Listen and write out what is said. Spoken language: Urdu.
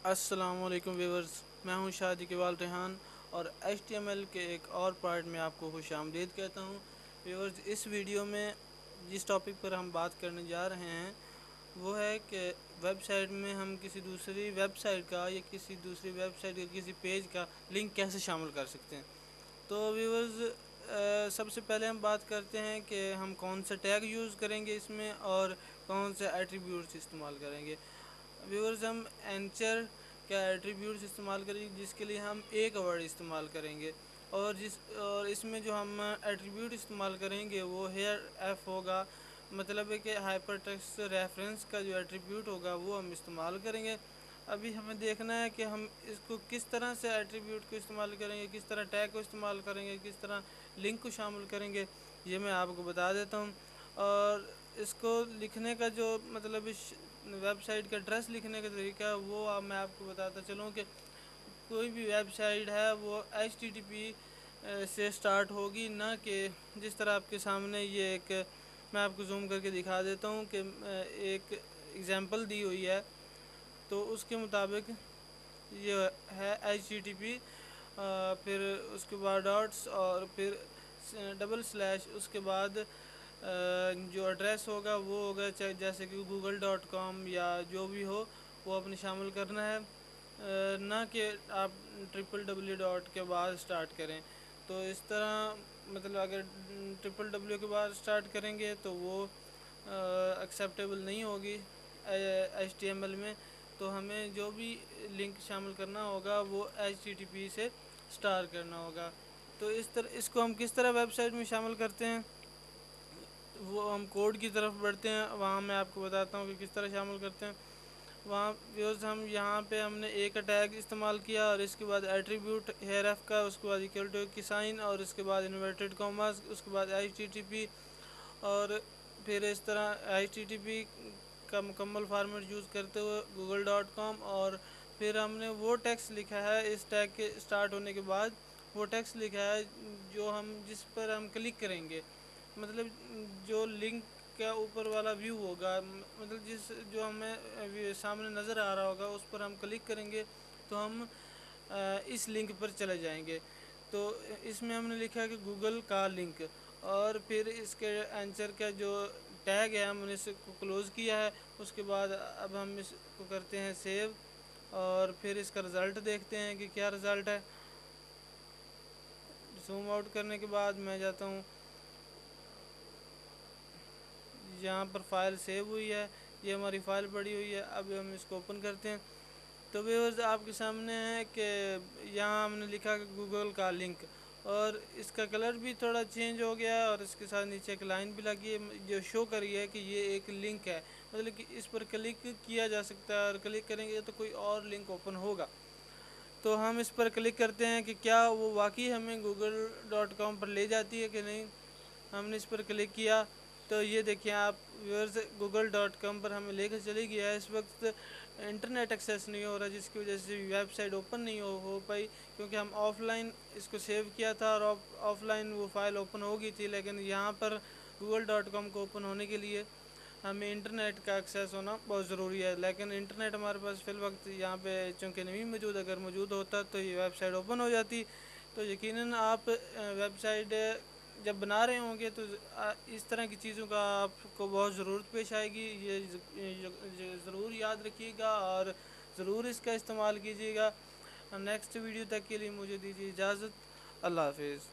السلام علیکم ویورز، میں ہوں شادی اقبال ریحان اور HTML کے ایک اور پارٹ میں آپ کو خوش آمدید کہتا ہوں۔ ویورز، اس ویڈیو میں جس ٹاپک پر ہم بات کرنے جا رہے ہیں وہ ہے کہ ویب سائٹ میں ہم کسی دوسری ویب سائٹ کا یا کسی دوسری ویب سائٹ یا کسی پیج کا لنک کیسے شامل کر سکتے ہیں۔ تو ویورز، سب سے پہلے ہم بات کرتے ہیں کہ ہم کون سے ٹیگ یوز کریں گے اس میں اور کون سے ایٹریبیوٹس استعمال کریں گے۔ ویورز، ہم اینچر کا ایٹریبیوٹس استعمال کریں گے جس کے لیے ہم ایک ورڈ استعمال کریں گے، اور اس میں جو ہم ایٹریبیوٹ استعمال کریں گے وہ ہیئر ایف ہوگا، مطلب ہے کہ ہائپر ٹیکسٹ ریفرنس کا جو ایٹریبیوٹ ہوگا وہ ہم استعمال کریں گے۔ ابھی ہمیں دیکھنا ہے کہ ہم اس کو کس طرح سے ایٹریبیوٹ کو استعمال کریں گے، کس طرح ٹیگ کو استعمال کریں گے، کس طرح لنک کو شامل کریں گے، یہ میں آپ کو بتا دیتا ہوں۔ اور اس کو لکھنے کا جو مطلب اس ویب سائٹ کا ایڈریس لکھنے کا طریقہ وہ میں آپ کو بتاتا چلوں کہ کوئی بھی ویب سائٹ ہے وہ HTTP سے سٹارٹ ہوگی، نہ کہ جس طرح آپ کے سامنے یہ ایک میں آپ کو زوم کر کے دکھا دیتا ہوں کہ ایک ایگزامپل دی ہوئی ہے، تو اس کے مطابق یہ ہے HTTP، پھر اس کے بعد ڈاٹس اور پھر ڈبل سلیش، اس کے بعد جو ایڈریس ہوگا وہ ہوگا چاہے جیسے کہ google.com یا جو بھی ہو وہ اپنے شامل کرنا ہے، نہ کہ آپ www کے بعد سٹارٹ کریں۔ تو اس طرح مطلب اگر www کے بعد سٹارٹ کریں گے تو وہ ایکسیپٹیبل نہیں ہوگی HTML میں، تو ہمیں جو بھی لنک شامل کرنا ہوگا وہ HTTP سے سٹارٹ کرنا ہوگا۔ تو اس کو ہم کس طرح ویب سائٹ میں شامل کرتے ہیں، وہ ہم کوڈ کی طرف بڑھتے ہیں، وہاں میں آپ کو بتاتا ہوں کہ کس طرح شامل کرتے ہیں۔ وہاں ویوز ہم یہاں پہ ہم نے ایک ٹیگ استعمال کیا اور اس کے بعد ایٹریبیوٹ ہیئر ایف کا، اس کے بعد ایکول ٹو کی سائن اور اس کے بعد انورٹیڈ کاماز، اس کے بعد HTTP، اور پھر اس طرح HTTP کا مکمل فارمیٹ یوز کرتے ہوئے google.com، اور پھر ہم نے وہ ٹیکسٹ لکھا ہے اس ٹیگ کے سٹارٹ ہونے کے بعد، وہ ٹیکسٹ لکھا ہے جو جس پر ہم کلک کریں گے، مطلب جو لنک کا اوپر والا ویو ہوگا، مطلب جو ہمیں سامنے نظر آ رہا ہوگا اس پر ہم کلک کریں گے تو ہم اس لنک پر چلے جائیں گے۔ تو اس میں ہم نے لکھا کہ گوگل کا لنک، اور پھر اس کے آنسر کا جو ٹیگ ہے ہم نے اس کو کلوز کیا ہے۔ اس کے بعد اب ہم اس کو کرتے ہیں سیو، اور پھر اس کا رزلٹ دیکھتے ہیں کہ کیا رزلٹ ہے۔ زوم آؤٹ کرنے کے بعد میں جاتا ہوں، یہاں پر فائل سیو ہوئی ہے، یہ ہماری فائل پڑی ہوئی ہے۔ اب ہم اس کو اوپن کرتے ہیں تو ویورز آپ کے سامنے ہے کہ یہاں ہم نے لکھا کہ گوگل کا لنک، اور اس کا کلر بھی تھوڑا چینج ہو گیا ہے، اور اس کے ساتھ نیچے ایک لائن بھی لگی ہے جو شو کری ہے کہ یہ ایک لنک ہے، مطلب کہ اس پر کلک کیا جا سکتا ہے، اور کلک کریں گے تو کوئی اور لنک اوپن ہوگا۔ تو ہم اس پر کلک کرتے ہیں کہ کیا وہ واقعی ہمیں google.com پر لے جاتی ہے کہ نہیں۔ ہم نے اس پر کلک کیا تو یہ دیکھیں آپ ویورز، google.com پر ہمیں لے کر چلی گیا ہے۔ اس وقت انٹرنیٹ ایکسیس نہیں ہو رہا، جس کی وجہ سے ویب سائٹ اوپن نہیں ہو پائی، کیونکہ ہم آف لائن اس کو سیو کیا تھا اور آف لائن وہ فائل اوپن ہو گئی تھی، لیکن یہاں پر google.com کو اوپن ہونے کے لیے ہمیں انٹرنیٹ کا ایکسیس ہونا بہت ضروری ہے، لیکن انٹرنیٹ ہمارے پاس فی الوقت یہاں پہ چونکہ نہیں موجود، اگر موجود ہوتا تو یہ ویب سائٹ اوپن ہو جاتی۔ تو یقیناً آپ ویب سائٹ جب بنا رہے ہوں گے تو اس طرح کی چیزوں کا آپ کو بہت ضرورت پیش آئے گی، یہ ضرور یاد رکھیے گا اور ضرور اس کا استعمال کیجیے گا۔ نیکسٹ ویڈیو تک کے لیے مجھے دیجیے اجازت، اللہ حافظ۔